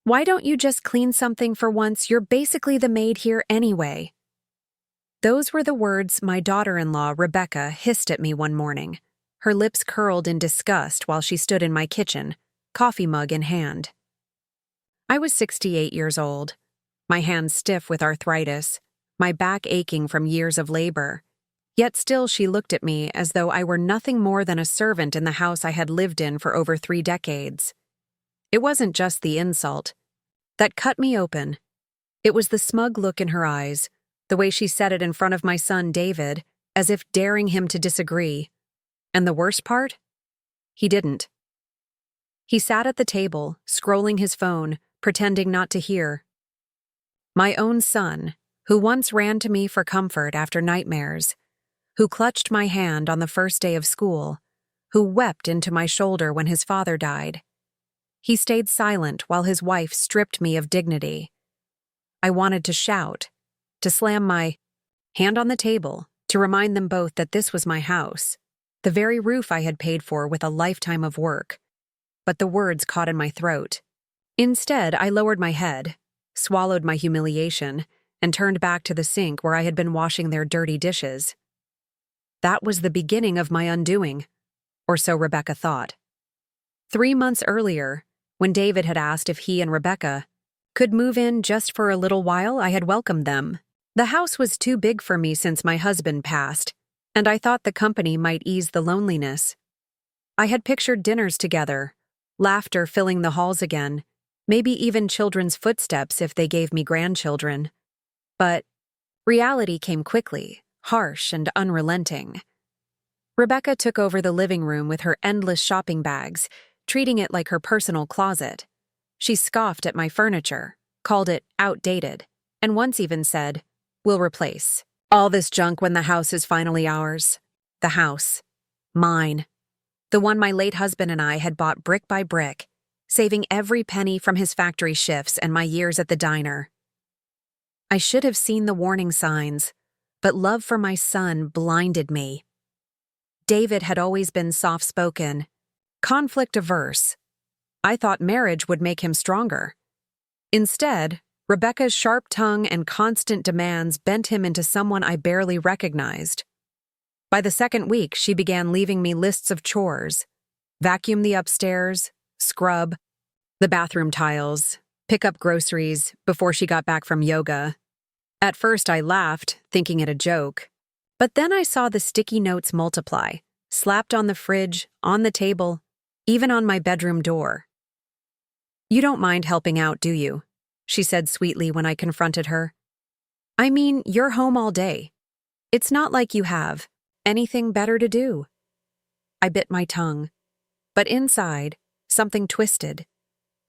Why don't you just clean something for once? You're basically the maid here anyway." Those were the words my daughter-in-law, Rebecca, hissed at me one morning. Her lips curled in disgust while she stood in my kitchen, coffee mug in hand. I was 68 years old, my hands stiff with arthritis, my back aching from years of labor. Yet still she looked at me as though I were nothing more than a servant in the house I had lived in for over 3 decades. It wasn't just the insult that cut me open. It was the smug look in her eyes, the way she said it in front of my son David, as if daring him to disagree. And the worst part? He didn't. He sat at the table, scrolling his phone, pretending not to hear. My own son, who once ran to me for comfort after nightmares, who clutched my hand on the first day of school, who wept into my shoulder when his father died. He stayed silent while his wife stripped me of dignity. I wanted to shout, to slam my hand on the table, to remind them both that this was my house, the very roof I had paid for with a lifetime of work. But the words caught in my throat. Instead, I lowered my head, swallowed my humiliation, and turned back to the sink where I had been washing their dirty dishes. That was the beginning of my undoing, or so Rebecca thought. 3 months earlier, when David had asked if he and Rebecca could move in just for a little while, I had welcomed them. The house was too big for me since my husband passed, and I thought the company might ease the loneliness. I had pictured dinners together, laughter filling the halls again, maybe even children's footsteps if they gave me grandchildren. But reality came quickly, harsh and unrelenting. Rebecca took over the living room with her endless shopping bags, treating it like her personal closet. She scoffed at my furniture, called it outdated, and once even said, "We'll replace all this junk when the house is finally ours." The house. Mine. The one my late husband and I had bought brick by brick, saving every penny from his factory shifts and my years at the diner. I should have seen the warning signs, but love for my son blinded me. David had always been soft-spoken, conflict-averse. I thought marriage would make him stronger. Instead, Rebecca's sharp tongue and constant demands bent him into someone I barely recognized. By the second week, she began leaving me lists of chores: vacuum the upstairs, scrub the bathroom tiles, pick up groceries before she got back from yoga. At first, I laughed, thinking it a joke. But then I saw the sticky notes multiply, slapped on the fridge, on the table, even on my bedroom door. "You don't mind helping out, do you?" she said sweetly when I confronted her. "I mean, you're home all day. It's not like you have anything better to do." I bit my tongue. But inside, something twisted.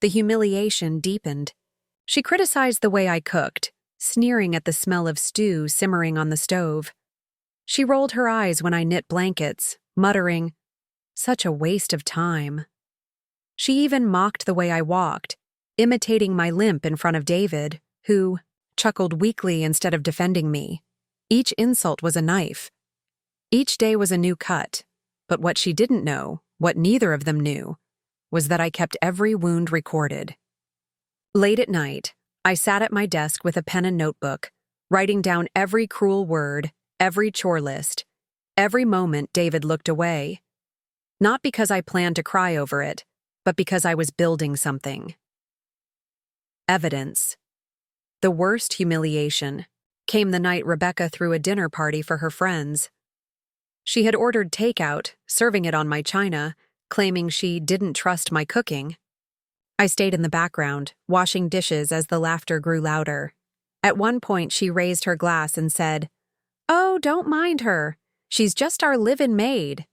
The humiliation deepened. She criticized the way I cooked, sneering at the smell of stew simmering on the stove. She rolled her eyes when I knit blankets, muttering, "Such a waste of time." She even mocked the way I walked, imitating my limp in front of David, who chuckled weakly instead of defending me. Each insult was a knife. Each day was a new cut, but what she didn't know, what neither of them knew, was that I kept every wound recorded. Late at night, I sat at my desk with a pen and notebook, writing down every cruel word, every chore list, every moment David looked away. Not because I planned to cry over it, but because I was building something. Evidence. The worst humiliation came the night Rebecca threw a dinner party for her friends. She had ordered takeout, serving it on my china, claiming she didn't trust my cooking. I stayed in the background, washing dishes as the laughter grew louder. At one point, she raised her glass and said, "Oh, don't mind her. She's just our live-in maid."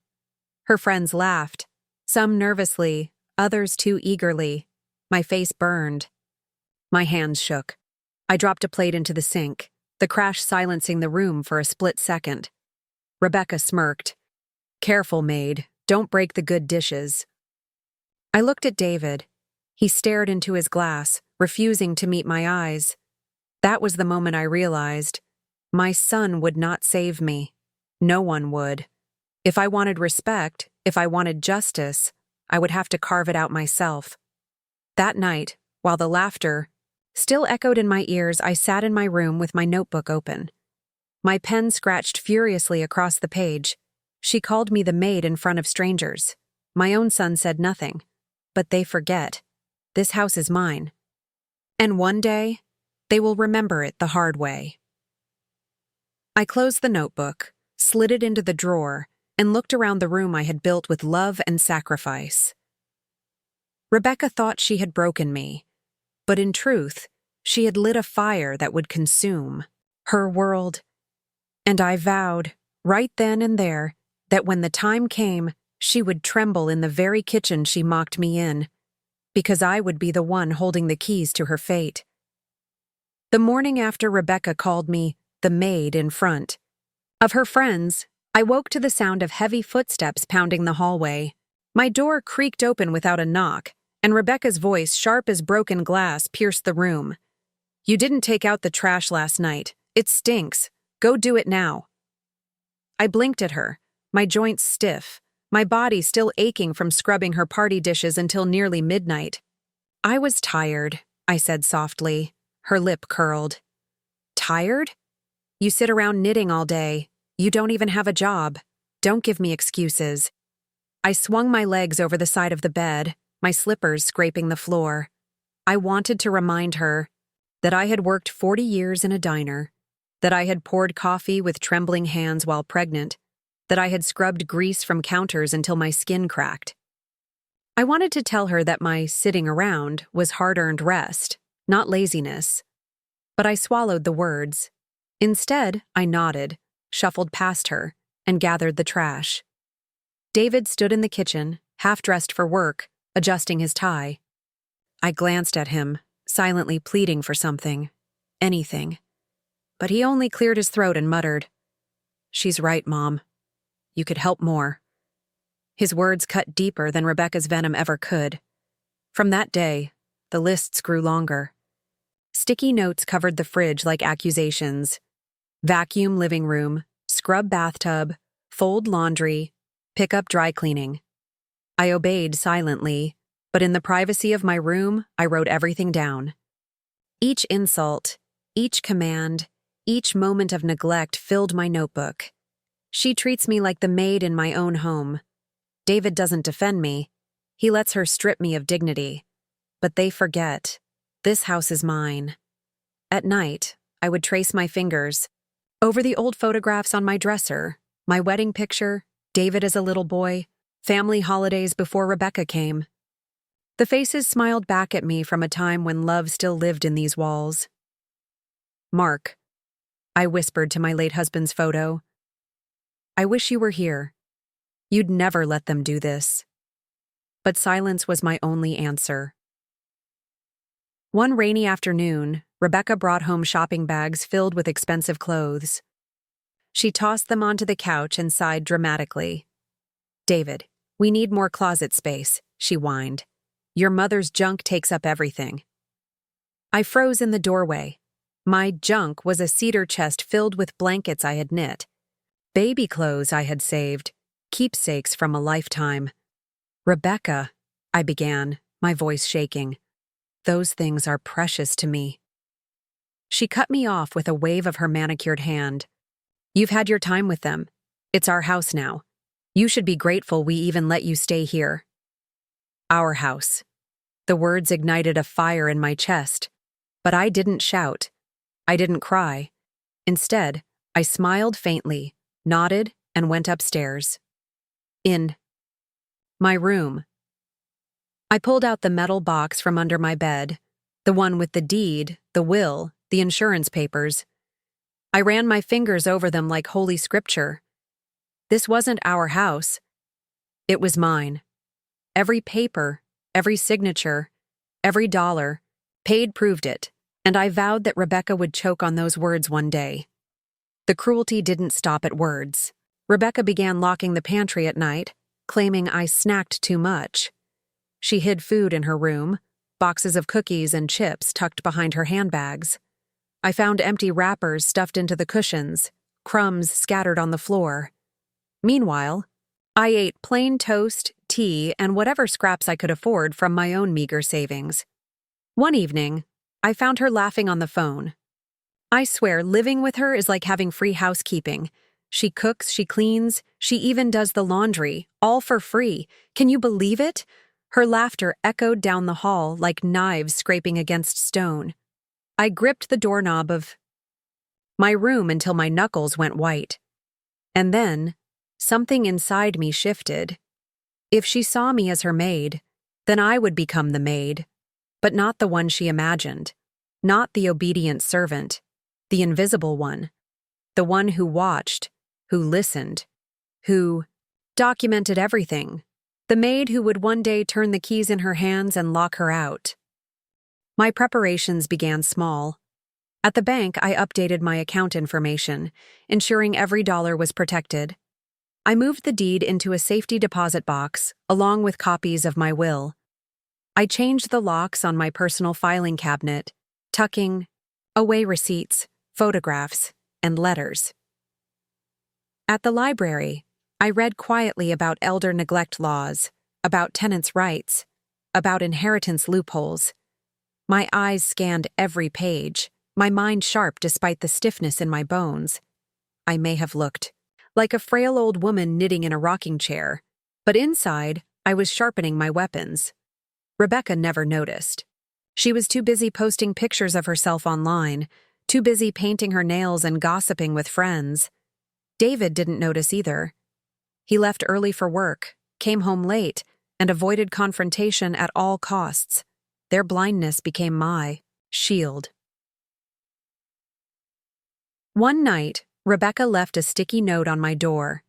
Her friends laughed, some nervously, others too eagerly. My face burned. My hands shook. I dropped a plate into the sink, the crash silencing the room for a split second. Rebecca smirked. "Careful, Maid. Don't break the good dishes." I looked at David. He stared into his glass, refusing to meet my eyes. That was the moment I realized my son would not save me. No one would. If I wanted respect, if I wanted justice, I would have to carve it out myself. That night, while the laughter still echoed in my ears. I sat in my room with my notebook open. My pen scratched furiously across the page. She called me the maid in front of strangers. My own son said nothing. But they forget. This house is mine. And one day, they will remember it the hard way. I closed the notebook, slid it into the drawer, and looked around the room I had built with love and sacrifice. Rebecca thought she had broken me, but in truth, she had lit a fire that would consume her world. And I vowed, right then and there, that when the time came, she would tremble in the very kitchen she mocked me in, because I would be the one holding the keys to her fate. The morning after Rebecca called me the maid in front of her friends, I woke to the sound of heavy footsteps pounding the hallway. My door creaked open without a knock, and Rebecca's voice, sharp as broken glass, pierced the room. "You didn't take out the trash last night. It stinks. Go do it now." I blinked at her, my joints stiff, my body still aching from scrubbing her party dishes until nearly midnight. "I was tired," I said softly. Her lip curled. "Tired? You sit around knitting all day. You don't even have a job. Don't give me excuses." I swung my legs over the side of the bed, my slippers scraping the floor. I wanted to remind her that I had worked 40 years in a diner, that I had poured coffee with trembling hands while pregnant, that I had scrubbed grease from counters until my skin cracked. I wanted to tell her that my sitting around was hard-earned rest, not laziness. But I swallowed the words. Instead, I nodded, shuffled past her, and gathered the trash. David stood in the kitchen, half-dressed for work, adjusting his tie. I glanced at him, silently pleading for something, anything. But he only cleared his throat and muttered, "She's right, Mom. You could help more." His words cut deeper than Rebecca's venom ever could. From that day, the lists grew longer. Sticky notes covered the fridge like accusations. Vacuum living room, scrub bathtub, fold laundry, pick up dry cleaning. I obeyed silently, but in the privacy of my room, I wrote everything down. Each insult, each command, each moment of neglect filled my notebook. She treats me like the maid in my own home. David doesn't defend me. He lets her strip me of dignity. But they forget. This house is mine. At night, I would trace my fingers over the old photographs on my dresser, my wedding picture, David as a little boy, family holidays before Rebecca came. The faces smiled back at me from a time when love still lived in these walls. "Mark," I whispered to my late husband's photo, "I wish you were here. You'd never let them do this." But silence was my only answer. One rainy afternoon, Rebecca brought home shopping bags filled with expensive clothes. She tossed them onto the couch and sighed dramatically. "David, we need more closet space," she whined. "Your mother's junk takes up everything." I froze in the doorway. My junk was a cedar chest filled with blankets I had knit, baby clothes I had saved, keepsakes from a lifetime. "Rebecca," I began, my voice shaking. "Those things are precious to me." She cut me off with a wave of her manicured hand. "You've had your time with them. It's our house now. You should be grateful we even let you stay here." Our house. The words ignited a fire in my chest. But I didn't shout. I didn't cry. Instead, I smiled faintly, nodded, and went upstairs. In my room. I pulled out the metal box from under my bed, the one with the deed, the will, the insurance papers. I ran my fingers over them like holy scripture. This wasn't our house. It was mine. Every paper, every signature, every dollar, paid proved it, and I vowed that Rebecca would choke on those words one day. The cruelty didn't stop at words. Rebecca began locking the pantry at night, claiming I snacked too much. She hid food in her room, boxes of cookies and chips tucked behind her handbags. I found empty wrappers stuffed into the cushions, crumbs scattered on the floor. Meanwhile, I ate plain toast, tea, and whatever scraps I could afford from my own meager savings. One evening, I found her laughing on the phone. I swear, living with her is like having free housekeeping. She cooks, she cleans, she even does the laundry, all for free. Can you believe it? Her laughter echoed down the hall like knives scraping against stone. I gripped the doorknob of my room until my knuckles went white. And then, something inside me shifted. If she saw me as her maid, then I would become the maid, but not the one she imagined, not the obedient servant, the invisible one, the one who watched, who listened, who documented everything, the maid who would one day turn the keys in her hands and lock her out. My preparations began small. At the bank, I updated my account information, ensuring every dollar was protected. I moved the deed into a safety deposit box, along with copies of my will. I changed the locks on my personal filing cabinet, tucking away receipts, photographs, and letters. At the library, I read quietly about elder neglect laws, about tenants' rights, about inheritance loopholes. My eyes scanned every page, my mind sharp despite the stiffness in my bones. I may have looked like a frail old woman knitting in a rocking chair, but inside, I was sharpening my weapons. Rebecca never noticed. She was too busy posting pictures of herself online, too busy painting her nails and gossiping with friends. David didn't notice either. He left early for work, came home late, and avoided confrontation at all costs. Their blindness became my shield. One night, Rebecca left a sticky note on my door.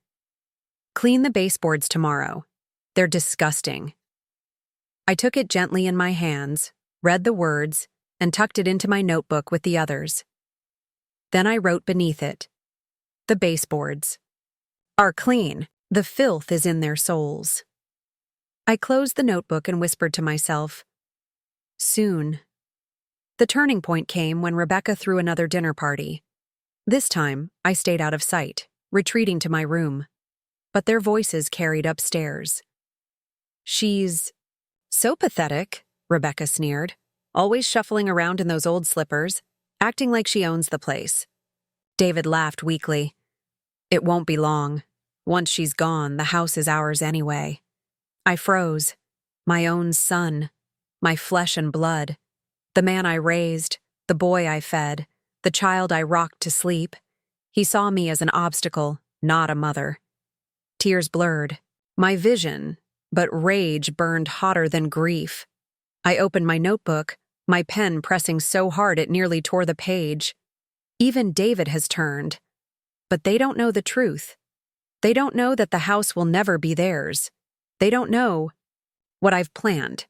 "Clean the baseboards tomorrow. They're disgusting." I took it gently in my hands, read the words, and tucked it into my notebook with the others. Then I wrote beneath it, "The baseboards are clean. The filth is in their souls." I closed the notebook and whispered to myself, "Soon." The turning point came when Rebecca threw another dinner party. This time, I stayed out of sight, retreating to my room. But their voices carried upstairs. "She's so pathetic," Rebecca sneered, "always shuffling around in those old slippers, acting like she owns the place." David laughed weakly. "It won't be long. Once she's gone, the house is ours anyway." I froze. My own son, my flesh and blood, the man I raised, the boy I fed, the child I rocked to sleep. He saw me as an obstacle, not a mother. Tears blurred my vision, but rage burned hotter than grief. I opened my notebook, my pen pressing so hard it nearly tore the page. Even David has turned. But they don't know the truth. They don't know that the house will never be theirs. They don't know what I've planned.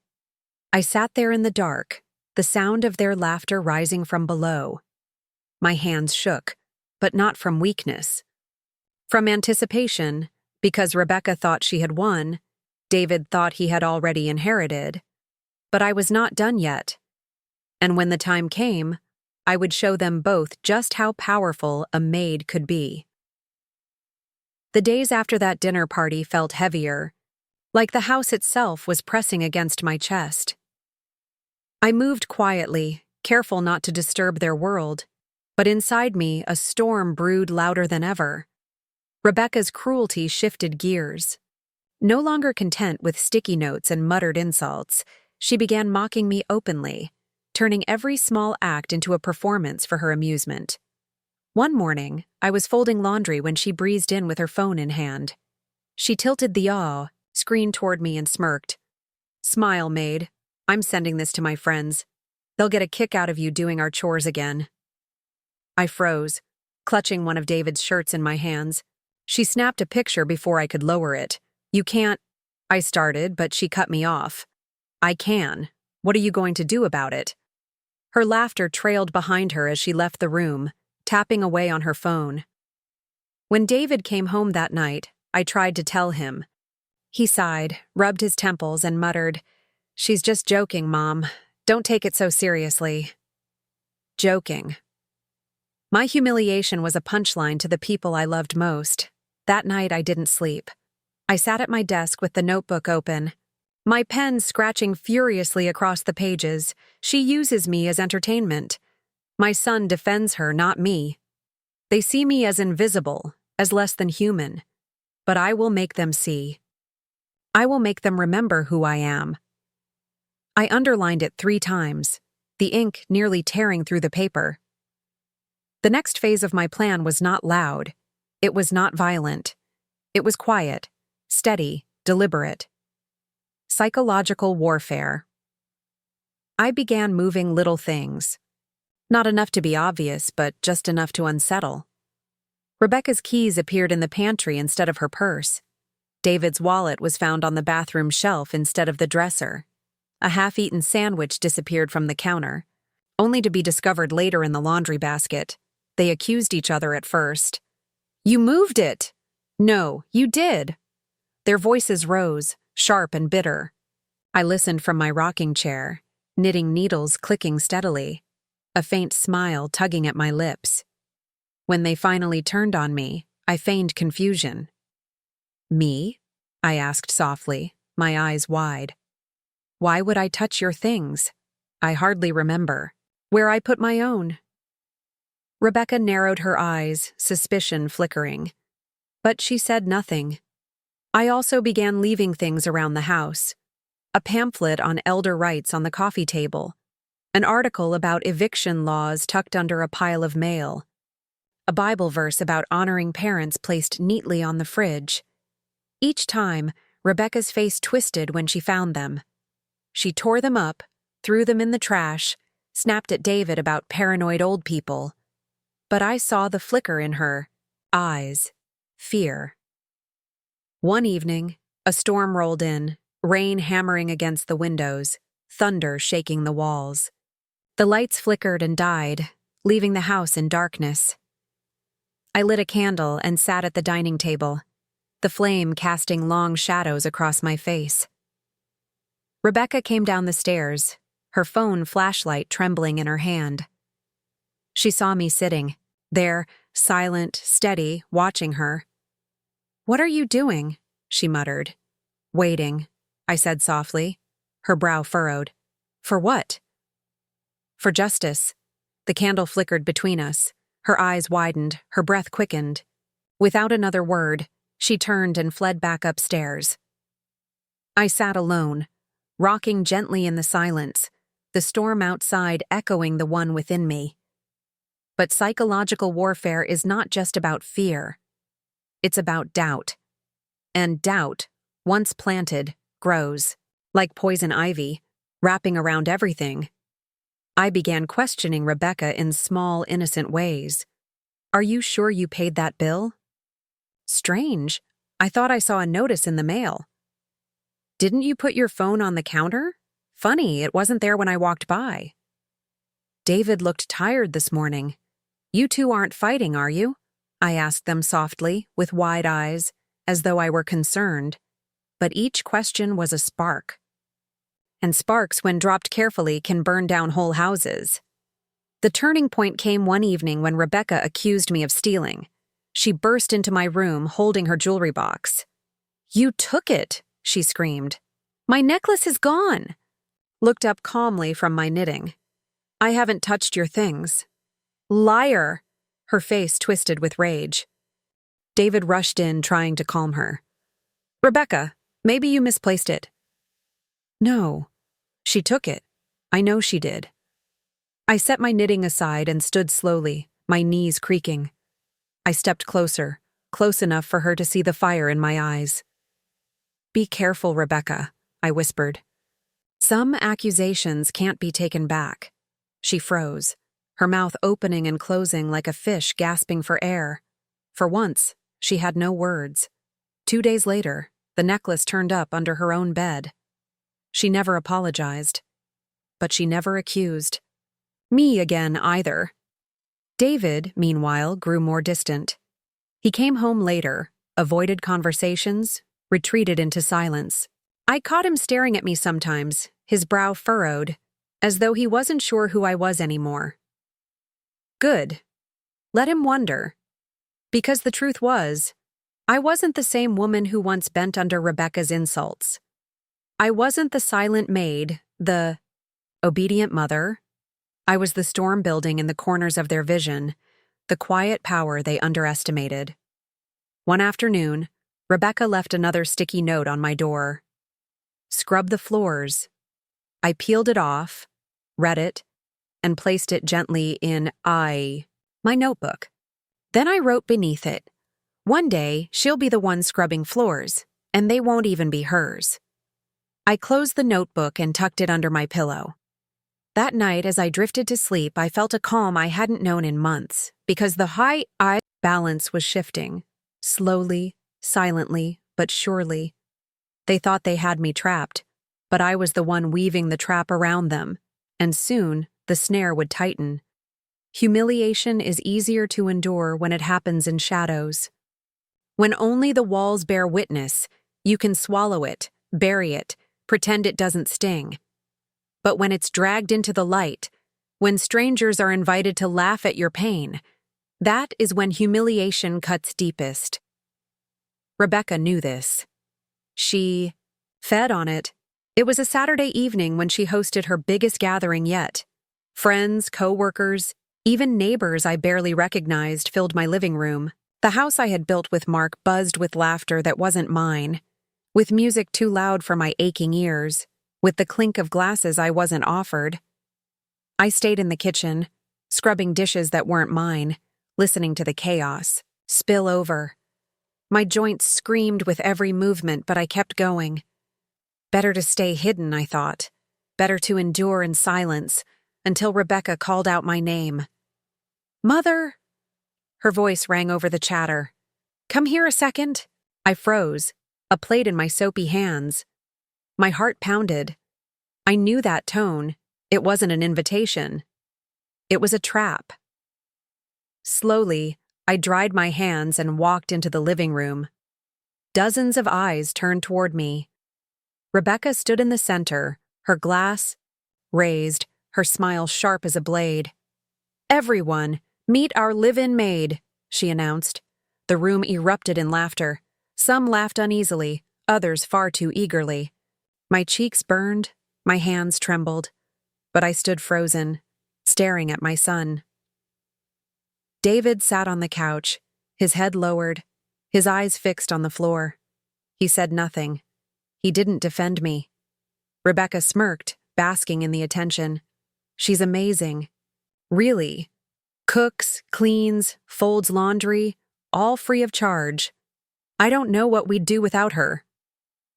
I sat there in the dark, the sound of their laughter rising from below. My hands shook, but not from weakness. From anticipation, because Rebecca thought she had won, David thought he had already inherited. But I was not done yet. And when the time came, I would show them both just how powerful a maid could be. The days after that dinner party felt heavier, like the house itself was pressing against my chest. I moved quietly, careful not to disturb their world, but inside me a storm brewed louder than ever. Rebecca's cruelty shifted gears. No longer content with sticky notes and muttered insults, she began mocking me openly, turning every small act into a performance for her amusement. One morning, I was folding laundry when she breezed in with her phone in hand. She tilted the screen toward me and smirked. "Smile, Maid. I'm sending this to my friends. They'll get a kick out of you doing our chores again." I froze, clutching one of David's shirts in my hands. She snapped a picture before I could lower it. "You can't," I started, but she cut me off. "I can. What are you going to do about it?" Her laughter trailed behind her as she left the room, tapping away on her phone. When David came home that night, I tried to tell him. He sighed, rubbed his temples, and muttered, "She's just joking, Mom. Don't take it so seriously." Joking. My humiliation was a punchline to the people I loved most. That night I didn't sleep. I sat at my desk with the notebook open, My pen scratching furiously across the pages. She uses me as entertainment. My son defends her, not me. They see me as invisible, as less than human. But I will make them see. I will make them remember who I am. I underlined it 3 times, the ink nearly tearing through the paper. The next phase of my plan was not loud. It was not violent. It was quiet, steady, deliberate. Psychological warfare. I began moving little things. Not enough to be obvious, but just enough to unsettle. Rebecca's keys appeared in the pantry instead of her purse. David's wallet was found on the bathroom shelf instead of the dresser. A half-eaten sandwich disappeared from the counter, only to be discovered later in the laundry basket. They accused each other at first. "You moved it!" "No, you did!" Their voices rose, sharp and bitter. I listened from my rocking chair, knitting needles clicking steadily, a faint smile tugging at my lips. When they finally turned on me, I feigned confusion. "Me?" I asked softly, my eyes wide. "Why would I touch your things? I hardly remember where I put my own." Rebecca narrowed her eyes, suspicion flickering. But she said nothing. I also began leaving things around the house. A pamphlet on elder rights on the coffee table. An article about eviction laws tucked under a pile of mail. A Bible verse about honoring parents placed neatly on the fridge. Each time, Rebecca's face twisted when she found them. She tore them up, threw them in the trash, snapped at David about paranoid old people. But I saw the flicker in her eyes. Fear. One evening, a storm rolled in, rain hammering against the windows, thunder shaking the walls. The lights flickered and died, leaving the house in darkness. I lit a candle and sat at the dining table, the flame casting long shadows across my face. Rebecca came down the stairs, her phone flashlight trembling in her hand. She saw me sitting, there, silent, steady, watching her. "What are you doing?" she muttered. "Waiting," I said softly, her brow furrowed. "For what?" "For justice." The candle flickered between us. Her eyes widened, her breath quickened. Without another word, she turned and fled back upstairs. I sat alone, rocking gently in the silence, the storm outside echoing the one within me. But psychological warfare is not just about fear. It's about doubt. And doubt, once planted, grows, like poison ivy, wrapping around everything. I began questioning Rebecca in small, innocent ways. "Are you sure you paid that bill?" "Strange. I thought I saw a notice in the mail." "Didn't you put your phone on the counter? Funny, it wasn't there when I walked by." "David looked tired this morning. You two aren't fighting, are you?" I asked them softly, with wide eyes, as though I were concerned. But each question was a spark. And sparks, when dropped carefully, can burn down whole houses. The turning point came one evening when Rebecca accused me of stealing. She burst into my room, holding her jewelry box. "You took it," she screamed. "My necklace is gone." Looked up calmly from my knitting. "I haven't touched your things." "Liar!" Her face twisted with rage. David rushed in, trying to calm her. "Rebecca, maybe you misplaced it." "No, she took it. I know she did." I set my knitting aside and stood slowly, my knees creaking. I stepped closer, close enough for her to see the fire in my eyes. "Be careful, Rebecca," I whispered. "Some accusations can't be taken back." She froze, her mouth opening and closing like a fish gasping for air. For once, she had no words. 2 days later, the necklace turned up under her own bed. She never apologized. But she never accused. Me again, either. David, meanwhile, grew more distant. He came home later, avoided conversations, retreated into silence. I caught him staring at me sometimes, his brow furrowed, as though he wasn't sure who I was anymore. Good. Let him wonder. Because the truth was, I wasn't the same woman who once bent under Rebecca's insults. I wasn't the silent maid, the obedient mother. I was the storm building in the corners of their vision, the quiet power they underestimated. One afternoon, Rebecca left another sticky note on my door. Scrub the floors. I peeled it off, read it, and placed it gently in my notebook. Then I wrote beneath it, "One day, she'll be the one scrubbing floors, and they won't even be hers." I closed the notebook and tucked it under my pillow. That night, as I drifted to sleep, I felt a calm I hadn't known in months, because the high balance was shifting, slowly, silently, but surely. They thought they had me trapped, but I was the one weaving the trap around them, and soon the snare would tighten. Humiliation is easier to endure when it happens in shadows. When only the walls bear witness, you can swallow it, bury it, pretend it doesn't sting. But when it's dragged into the light, when strangers are invited to laugh at your pain, that is when humiliation cuts deepest. Rebecca knew this. She fed on it. It was a Saturday evening when she hosted her biggest gathering yet. Friends, co-workers, even neighbors I barely recognized filled my living room. The house I had built with Mark buzzed with laughter that wasn't mine, with music too loud for my aching ears, with the clink of glasses I wasn't offered. I stayed in the kitchen, scrubbing dishes that weren't mine, listening to the chaos spill over. My joints screamed with every movement, but I kept going. Better to stay hidden, I thought. Better to endure in silence, until Rebecca called out my name. "Mother!" Her voice rang over the chatter. "Come here a second." I froze, a plate in my soapy hands. My heart pounded. I knew that tone. It wasn't an invitation. It was a trap. Slowly, I dried my hands and walked into the living room. Dozens of eyes turned toward me. Rebecca stood in the center, her glass raised, her smile sharp as a blade. "Everyone, meet our live-in maid," she announced. The room erupted in laughter. Some laughed uneasily, others far too eagerly. My cheeks burned, my hands trembled, but I stood frozen, staring at my son. David sat on the couch, his head lowered, his eyes fixed on the floor. He said nothing. He didn't defend me. Rebecca smirked, basking in the attention. "She's amazing. Really. Cooks, cleans, folds laundry, all free of charge. I don't know what we'd do without her."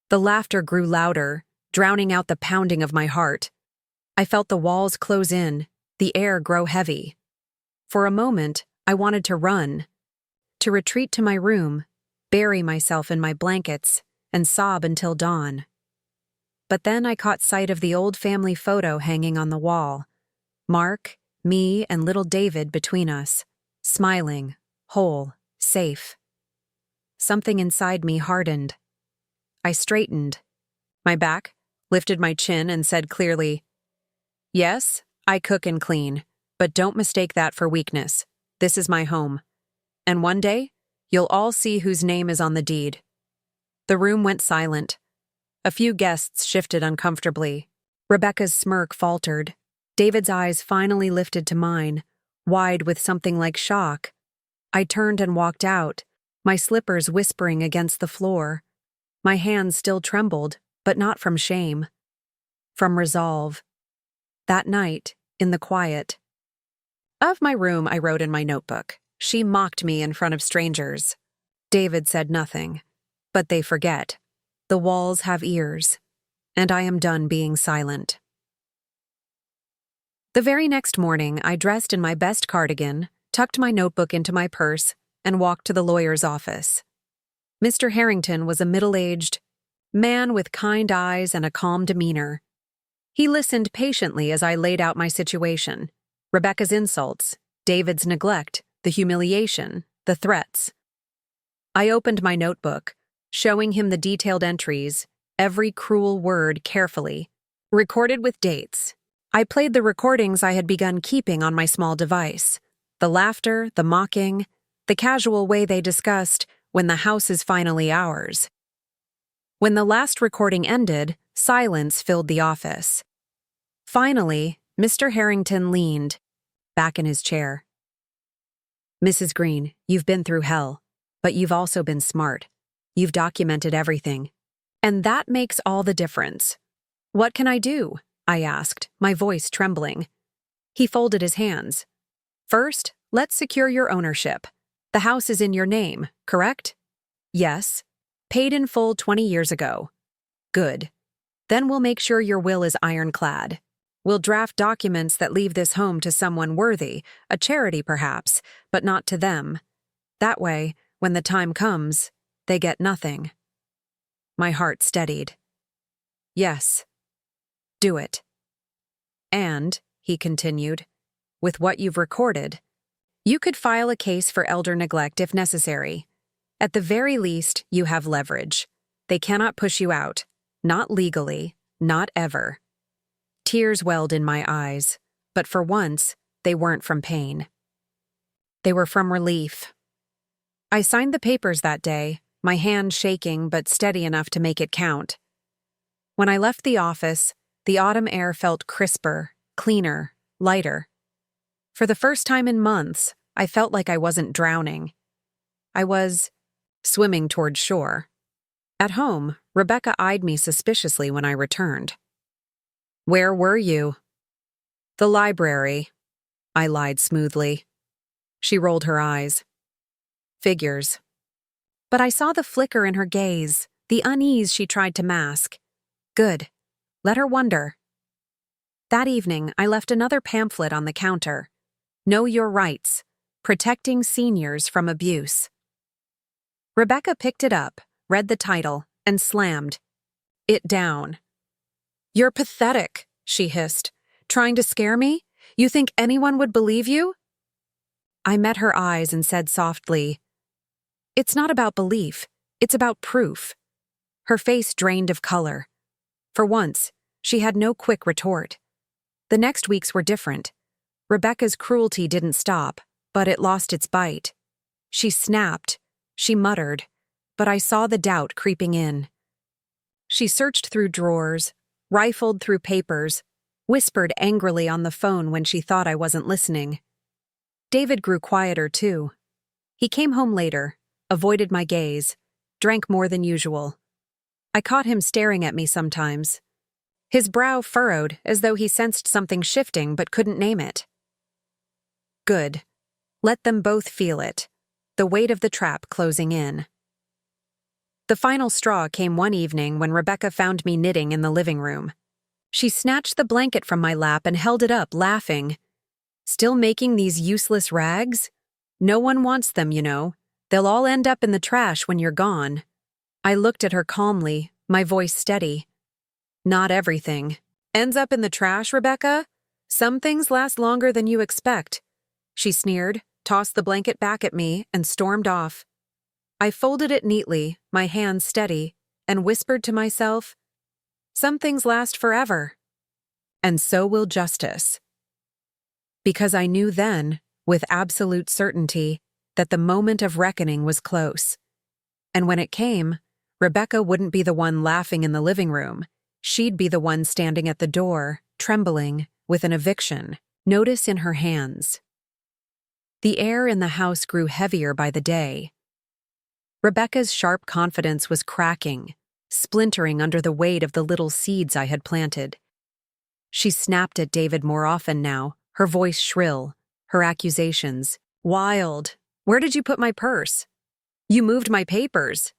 The laughter grew louder, drowning out the pounding of my heart. I felt the walls close in, the air grow heavy. For a moment, I wanted to run, to retreat to my room, bury myself in my blankets, and sob until dawn. But then I caught sight of the old family photo hanging on the wall. Mark, me, and little David between us, smiling, whole, safe. Something inside me hardened. I straightened. My back, lifted my chin, and said clearly, "Yes, I cook and clean, but don't mistake that for weakness. This is my home. And one day, you'll all see whose name is on the deed." The room went silent. A few guests shifted uncomfortably. Rebecca's smirk faltered. David's eyes finally lifted to mine, wide with something like shock. I turned and walked out, my slippers whispering against the floor. My hands still trembled, but not from shame. From resolve. That night, in the quiet of my room, I wrote in my notebook, "She mocked me in front of strangers." David said nothing. But they forget. The walls have ears, and I am done being silent. The very next morning, I dressed in my best cardigan, tucked my notebook into my purse, and walked to the lawyer's office. Mr. Harrington was a middle-aged man with kind eyes and a calm demeanor. He listened patiently as I laid out my situation. Rebecca's insults, David's neglect, the humiliation, the threats. I opened my notebook, showing him the detailed entries, every cruel word carefully, recorded with dates. I played the recordings I had begun keeping on my small device. The laughter, the mocking, the casual way they discussed, "When the house is finally ours." When the last recording ended, silence filled the office. Finally, Mr. Harrington leaned back in his chair. "Mrs. Green, you've been through hell, but you've also been smart. You've documented everything. And that makes all the difference." "What can I do?" I asked, my voice trembling. He folded his hands. "First, let's secure your ownership. The house is in your name, correct?" "Yes. Paid in full 20 years ago." "Good. Then we'll make sure your will is ironclad. We'll draft documents that leave this home to someone worthy, a charity perhaps, but not to them. That way, when the time comes, they get nothing." My heart steadied. "Yes. Do it. And," he continued, "with what you've recorded, you could file a case for elder neglect if necessary. At the very least, you have leverage. They cannot push you out. Not legally. Not ever." Tears welled in my eyes, but for once, they weren't from pain. They were from relief. I signed the papers that day, my hand shaking but steady enough to make it count. When I left the office, the autumn air felt crisper, cleaner, lighter. For the first time in months, I felt like I wasn't drowning. I was swimming toward shore. At home, Rebecca eyed me suspiciously when I returned. "Where were you?" "The library," I lied smoothly. She rolled her eyes. "Figures." But I saw the flicker in her gaze, the unease she tried to mask. Good. Let her wonder. That evening, I left another pamphlet on the counter. Know Your Rights, Protecting Seniors from Abuse. Rebecca picked it up, read the title, and slammed it down. "You're pathetic," she hissed. "Trying to scare me? You think anyone would believe you?" I met her eyes and said softly, "It's not about belief, it's about proof." Her face drained of color. For once, she had no quick retort. The next weeks were different. Rebecca's cruelty didn't stop, but it lost its bite. She snapped, she muttered, but I saw the doubt creeping in. She searched through drawers, rifled through papers, whispered angrily on the phone when she thought I wasn't listening. David grew quieter, too. He came home later, avoided my gaze, drank more than usual. I caught him staring at me sometimes. His brow furrowed as though he sensed something shifting but couldn't name it. Good. Let them both feel it, the weight of the trap closing in. The final straw came one evening when Rebecca found me knitting in the living room. She snatched the blanket from my lap and held it up, laughing. "Still making these useless rags? No one wants them, you know. They'll all end up in the trash when you're gone." I looked at her calmly, my voice steady. "Not everything ends up in the trash, Rebecca. Some things last longer than you expect." She sneered, tossed the blanket back at me, and stormed off. I folded it neatly, my hands steady, and whispered to myself, "Some things last forever. And so will justice." Because I knew then, with absolute certainty, that the moment of reckoning was close. And when it came, Rebecca wouldn't be the one laughing in the living room. She'd be the one standing at the door, trembling, with an eviction notice in her hands. The air in the house grew heavier by the day. Rebecca's sharp confidence was cracking, splintering under the weight of the little seeds I had planted. She snapped at David more often now, her voice shrill, her accusations wild. "Where did you put my purse? You moved my papers.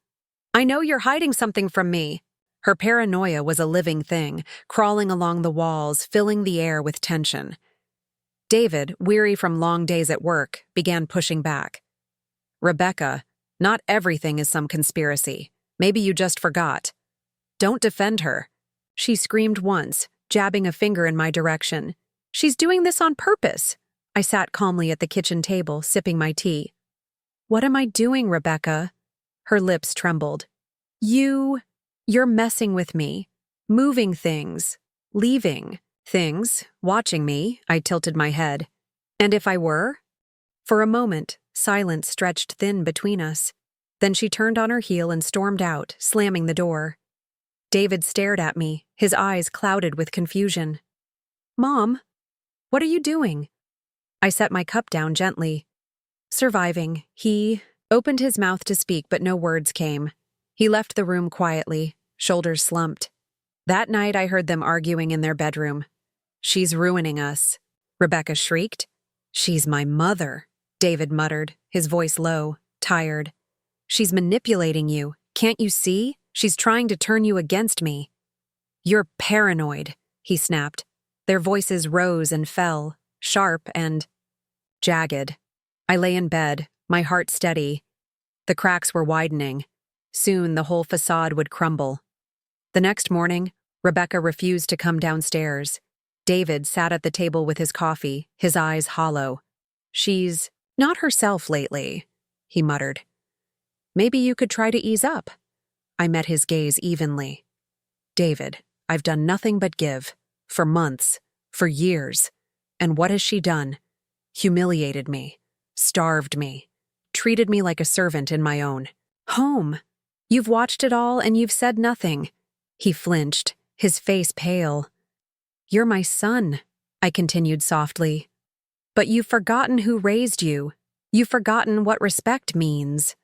I know you're hiding something from me." Her paranoia was a living thing, crawling along the walls, filling the air with tension. David, weary from long days at work, began pushing back. "Rebecca, not everything is some conspiracy. Maybe you just forgot. Don't defend her." She screamed once, jabbing a finger in my direction. "She's doing this on purpose." I sat calmly at the kitchen table, sipping my tea. "What am I doing, Rebecca?" Her lips trembled. You're messing with me. Moving things. Leaving things. Watching me." I tilted my head. "And if I were?" For a moment, silence stretched thin between us. Then she turned on her heel and stormed out, slamming the door. David stared at me, his eyes clouded with confusion. Mom, what are you doing? I set my cup down gently. Surviving. He opened his mouth to speak, but no words came. He left the room quietly, shoulders slumped. That night I heard them arguing in their bedroom. She's ruining us, Rebecca shrieked. She's my mother, David muttered, his voice low, tired. She's manipulating you. Can't you see? She's trying to turn you against me. You're paranoid, he snapped. Their voices rose and fell, sharp and jagged. I lay in bed, my heart steady. The cracks were widening. Soon the whole facade would crumble. The next morning, Rebecca refused to come downstairs. David sat at the table with his coffee, his eyes hollow. She's not herself lately, he muttered. Maybe you could try to ease up. I met his gaze evenly. David, I've done nothing but give. For months. For years. And what has she done? Humiliated me. Starved me. Treated me like a servant in my own home. You've watched it all and you've said nothing. He flinched, his face pale. You're my son, I continued softly. But you've forgotten who raised you. You've forgotten what respect means.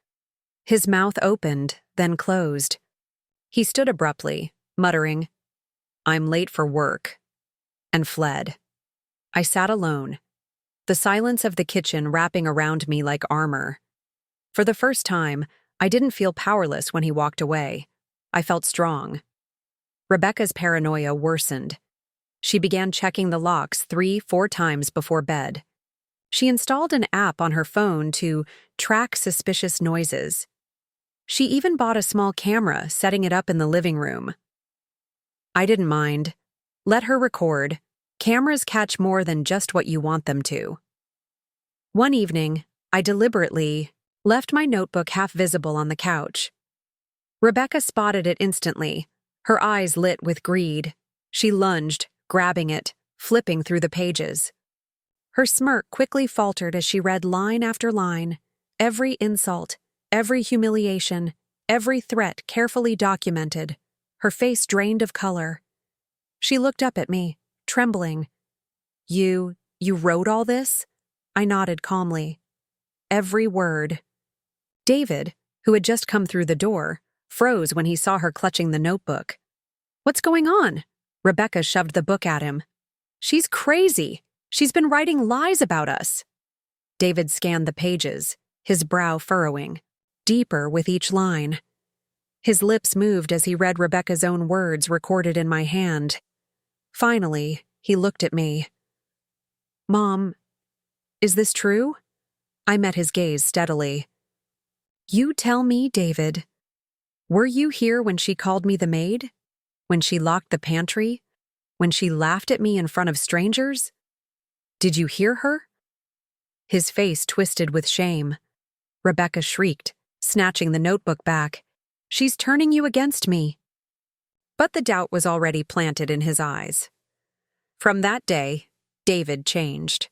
His mouth opened, then closed. He stood abruptly, muttering, I'm late for work, and fled. I sat alone, the silence of the kitchen wrapping around me like armor. For the first time, I didn't feel powerless when he walked away. I felt strong. Rebecca's paranoia worsened. She began checking the locks 3-4 times before bed. She installed an app on her phone to track suspicious noises. She even bought a small camera, setting it up in the living room. I didn't mind. Let her record. Cameras catch more than just what you want them to. One evening, I deliberately left my notebook half visible on the couch. Rebecca spotted it instantly, her eyes lit with greed. She lunged, grabbing it, flipping through the pages. Her smirk quickly faltered as she read line after line, every insult, every humiliation, every threat carefully documented, her face drained of color. She looked up at me, trembling. You wrote all this? I nodded calmly. Every word. David, who had just come through the door, froze when he saw her clutching the notebook. What's going on? Rebecca shoved the book at him. She's crazy. She's been writing lies about us. David scanned the pages, his brow furrowing, deeper with each line. His lips moved as he read Rebecca's own words recorded in my hand. Finally, he looked at me. Mom, is this true? I met his gaze steadily. You tell me, David. Were you here when she called me the maid? When she locked the pantry? When she laughed at me in front of strangers? Did you hear her? His face twisted with shame. Rebecca shrieked, snatching the notebook back. She's turning you against me. But the doubt was already planted in his eyes. From that day, David changed.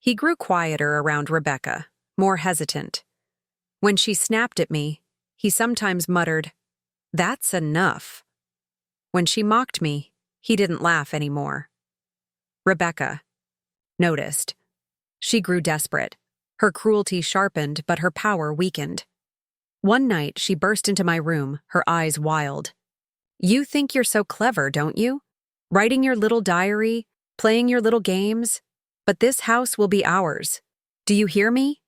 He grew quieter around Rebecca, more hesitant. When she snapped at me, he sometimes muttered, "That's enough." When she mocked me, he didn't laugh anymore. Rebecca noticed. She grew desperate. Her cruelty sharpened, but her power weakened. One night, she burst into my room, her eyes wild. You think you're so clever, don't you? Writing your little diary, playing your little games? But this house will be ours. Do you hear me?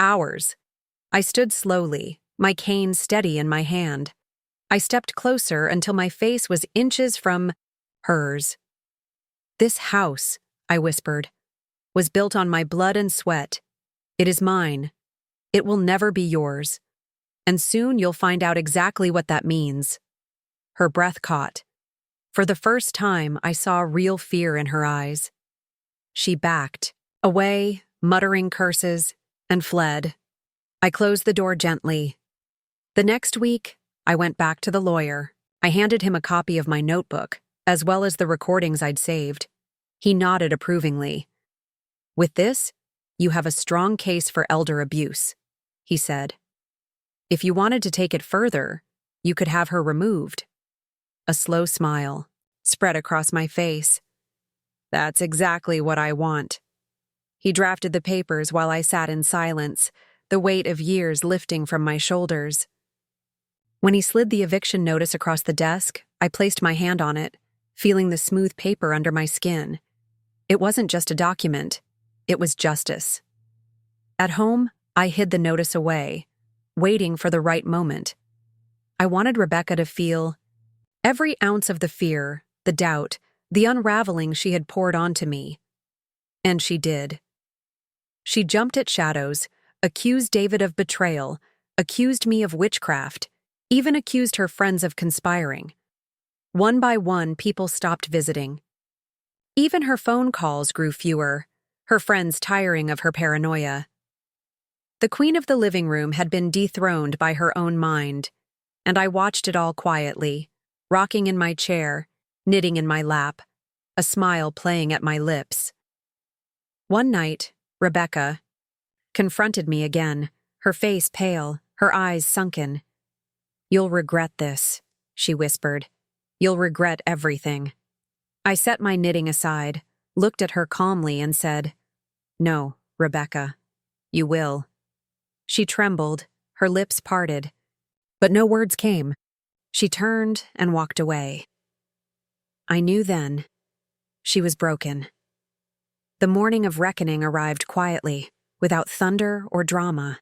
Ours. I stood slowly, my cane steady in my hand. I stepped closer until my face was inches from hers. This house, I whispered, was built on my blood and sweat. It is mine. It will never be yours. And soon you'll find out exactly what that means. Her breath caught. For the first time, I saw real fear in her eyes. She backed, away, muttering curses, and fled. I closed the door gently. The next week, I went back to the lawyer. I handed him a copy of my notebook, as well as the recordings I'd saved. He nodded approvingly. With this, you have a strong case for elder abuse, he said. If you wanted to take it further, you could have her removed. A slow smile spread across my face. That's exactly what I want. He drafted the papers while I sat in silence, the weight of years lifting from my shoulders. When he slid the eviction notice across the desk, I placed my hand on it, feeling the smooth paper under my skin. It wasn't just a document, it was justice. At home, I hid the notice away, waiting for the right moment. I wanted Rebecca to feel every ounce of the fear, the doubt, the unraveling she had poured onto me. And she did. She jumped at shadows, accused David of betrayal, accused me of witchcraft, even accused her friends of conspiring. One by one, people stopped visiting. Even her phone calls grew fewer, her friends tiring of her paranoia. The queen of the living room had been dethroned by her own mind, and I watched it all quietly, rocking in my chair, knitting in my lap, a smile playing at my lips. One night, Rebecca confronted me again, her face pale, her eyes sunken. "You'll regret this," she whispered. "You'll regret everything." I set my knitting aside, looked at her calmly, and said, "No, Rebecca, you will." She trembled, her lips parted, but no words came. She turned and walked away. I knew then she was broken. The morning of reckoning arrived quietly, without thunder or drama.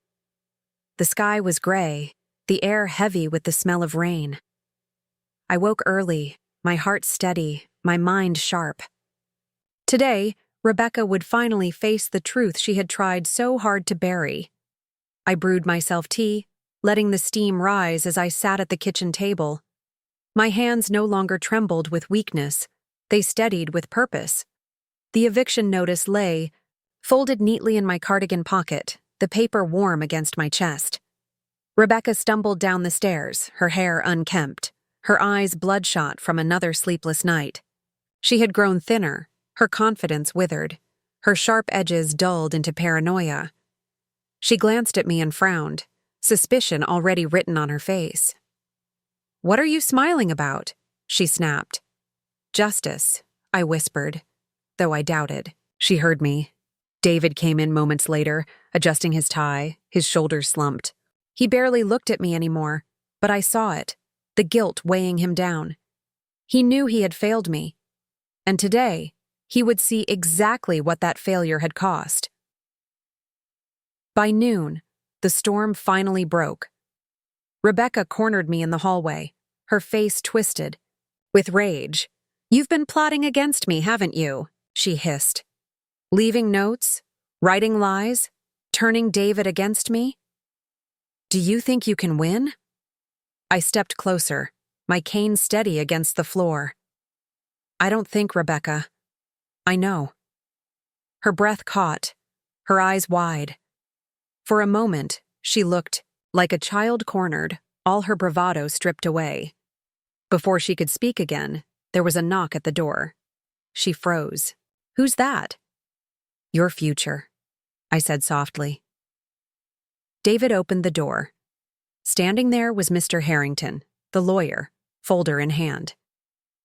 The sky was gray, the air heavy with the smell of rain. I woke early, my heart steady, my mind sharp. Today, Rebecca would finally face the truth she had tried so hard to bury. I brewed myself tea, letting the steam rise as I sat at the kitchen table. My hands no longer trembled with weakness, they steadied with purpose. The eviction notice lay, folded neatly in my cardigan pocket, the paper warm against my chest. Rebecca stumbled down the stairs, her hair unkempt, her eyes bloodshot from another sleepless night. She had grown thinner, her confidence withered, her sharp edges dulled into paranoia. She glanced at me and frowned, suspicion already written on her face. "What are you smiling about?" she snapped. "Justice," I whispered, though I doubted. She heard me. David came in moments later, adjusting his tie, his shoulders slumped. He barely looked at me anymore, but I saw it, the guilt weighing him down. He knew he had failed me, and today, he would see exactly what that failure had cost. By noon, the storm finally broke. Rebecca cornered me in the hallway, her face twisted. With rage, "You've been plotting against me, haven't you?" she hissed. "Leaving notes, writing lies, turning David against me? Do you think you can win?" I stepped closer, my cane steady against the floor. "I don't think, Rebecca. I know." Her breath caught, her eyes wide. For a moment, she looked like a child cornered, all her bravado stripped away. Before she could speak again, there was a knock at the door. She froze. "Who's that?" "Your future," I said softly. David opened the door. Standing there was Mr. Harrington, the lawyer, folder in hand.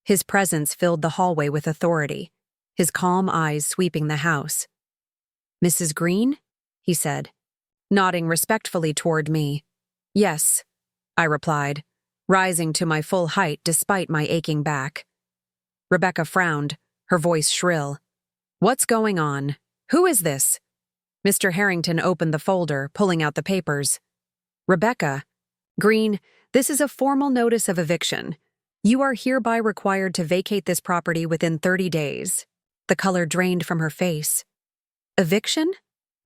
His presence filled the hallway with authority, his calm eyes sweeping the house. "Mrs. Green?" he said, nodding respectfully toward me. "Yes," I replied, rising to my full height despite my aching back. Rebecca frowned, her voice shrill. "What's going on? Who is this?" Mr. Harrington opened the folder, pulling out the papers. "Rebecca, Green, this is a formal notice of eviction. You are hereby required to vacate this property within 30 days. The color drained from her face. "Eviction?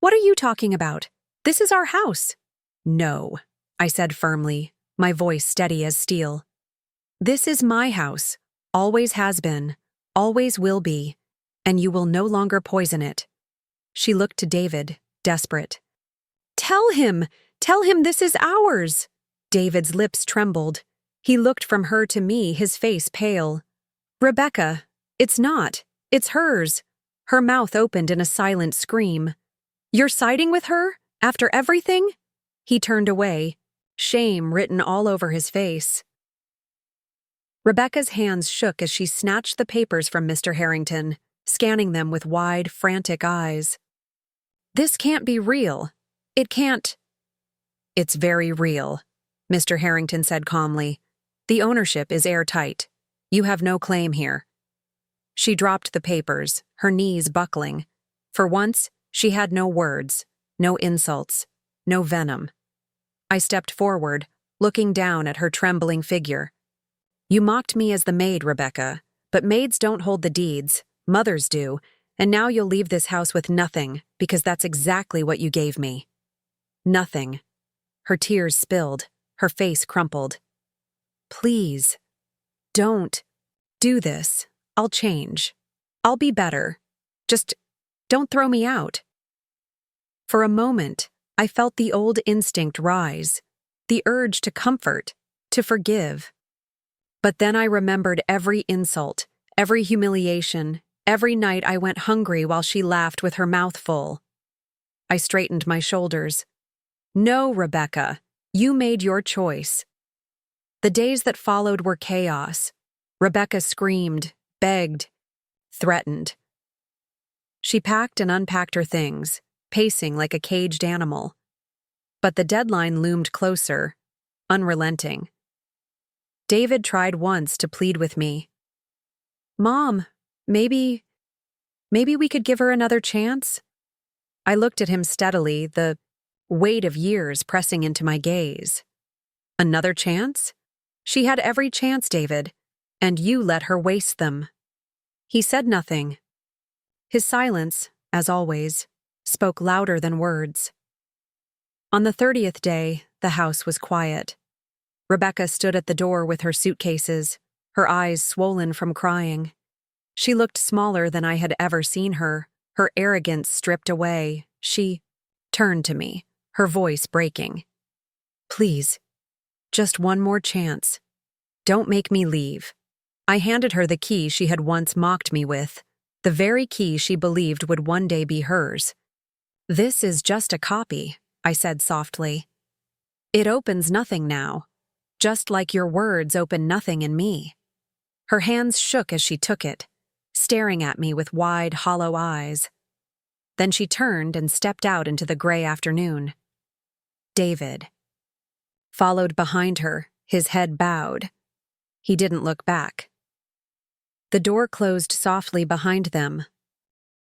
What are you talking about? This is our house." "No," I said firmly, my voice steady as steel. "This is my house, always has been, always will be, and you will no longer poison it." She looked to David, desperate. Tell him this is ours." David's lips trembled. He looked from her to me, his face pale. "Rebecca, it's not. It's hers." Her mouth opened in a silent scream. "You're siding with her? After everything?" He turned away, shame written all over his face. Rebecca's hands shook as she snatched the papers from Mr. Harrington, scanning them with wide, frantic eyes. "This can't be real. It can't." "It's very real," Mr. Harrington said calmly. "The ownership is airtight. You have no claim here." She dropped the papers, her knees buckling. For once, she had no words, no insults, no venom. I stepped forward, looking down at her trembling figure. "You mocked me as the maid, Rebecca, but maids don't hold the deeds, mothers do, and now you'll leave this house with nothing, because that's exactly what you gave me." Nothing. Her tears spilled, her face crumpled. "Please, don't do this. I'll change. I'll be better. Just don't throw me out." For a moment, I felt the old instinct rise, the urge to comfort, to forgive. But then I remembered every insult, every humiliation, every night I went hungry while she laughed with her mouth full. I straightened my shoulders. "No, Rebecca, you made your choice." The days that followed were chaos. Rebecca screamed, begged, threatened. She packed and unpacked her things, pacing like a caged animal. But the deadline loomed closer, unrelenting. David tried once to plead with me. "Mom, maybe we could give her another chance?" I looked at him steadily, the weight of years pressing into my gaze. "Another chance? She had every chance, David, and you let her waste them." He said nothing. His silence, as always, spoke louder than words. On the 30th day, the house was quiet. Rebecca stood at the door with her suitcases, her eyes swollen from crying. She looked smaller than I had ever seen her, her arrogance stripped away. She turned to me, her voice breaking. "Please, just one more chance. Don't make me leave." I handed her the key she had once mocked me with, the very key she believed would one day be hers. "This is just a copy," I said softly. "It opens nothing now, just like your words open nothing in me." Her hands shook as she took it, staring at me with wide, hollow eyes. Then she turned and stepped out into the gray afternoon. David followed behind her, his head bowed. He didn't look back. The door closed softly behind them,